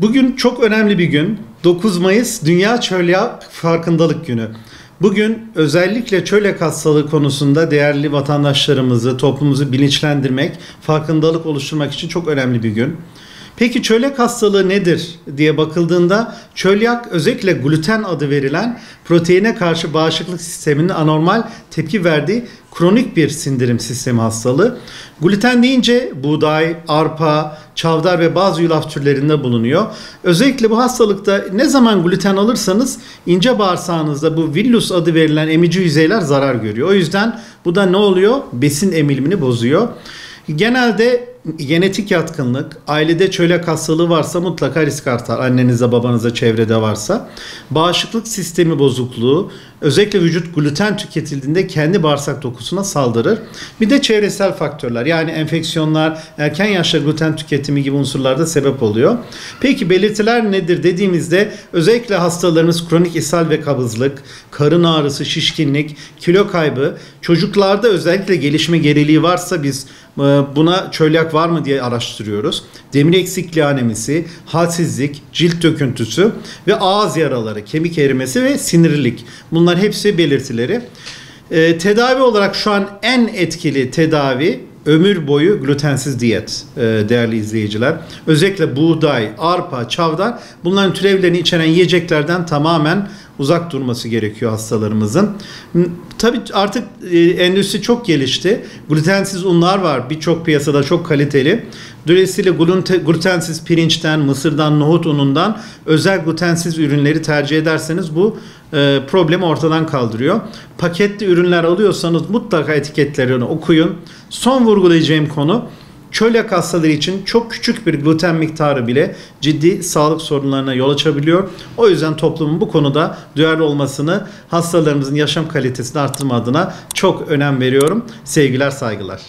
Bugün çok önemli bir gün. 9 Mayıs Dünya Çölyak Farkındalık Günü. Bugün özellikle çölyak hastalığı konusunda değerli vatandaşlarımızı, toplumumuzu bilinçlendirmek, farkındalık oluşturmak için çok önemli bir gün. Peki çölyak hastalığı nedir diye bakıldığında çölyak özellikle gluten adı verilen proteine karşı bağışıklık sisteminin anormal tepki verdiği kronik bir sindirim sistemi hastalığı. Gluten deyince buğday, arpa, çavdar ve bazı yulaf türlerinde bulunuyor. Özellikle bu hastalıkta ne zaman gluten alırsanız ince bağırsağınızda bu villus adı verilen emici yüzeyler zarar görüyor. O yüzden bu da ne oluyor? Besin emilimini bozuyor. Genelde genetik yatkınlık, ailede çölyak hastalığı varsa mutlaka risk artar. Annenize, babanıza, çevrede varsa. Bağışıklık sistemi bozukluğu, özellikle vücut gluten tüketildiğinde kendi bağırsak dokusuna saldırır. Bir de çevresel faktörler, yani enfeksiyonlar, erken yaşta gluten tüketimi gibi unsurlarda sebep oluyor. Peki belirtiler nedir dediğimizde özellikle hastalarımız kronik ishal ve kabızlık, karın ağrısı, şişkinlik, kilo kaybı, çocuklarda özellikle gelişme geriliği varsa biz buna çölyak var mı diye araştırıyoruz. Demir eksikliği anemisi, halsizlik, cilt döküntüsü ve ağız yaraları, kemik erimesi ve sinirlilik. Bunlar hepsi belirtileri. Tedavi olarak şu an en etkili tedavi ömür boyu glutensiz diyet değerli izleyiciler. Özellikle buğday, arpa, çavdar bunların türevlerini içeren yiyeceklerden tamamen uzak durması gerekiyor hastalarımızın. Tabii artık endüstri çok gelişti. Glutensiz unlar var. Birçok piyasada çok kaliteli. Dolayısıyla glutensiz pirinçten, mısırdan, nohut unundan özel glutensiz ürünleri tercih ederseniz bu problemi ortadan kaldırıyor. Paketli ürünler alıyorsanız mutlaka etiketlerini okuyun. Son vurgulayacağım konu, çölyak hastaları için çok küçük bir gluten miktarı bile ciddi sağlık sorunlarına yol açabiliyor. O yüzden toplumun bu konuda duyarlı olmasını, hastalarımızın yaşam kalitesini arttırma adına çok önem veriyorum. Sevgiler, saygılar.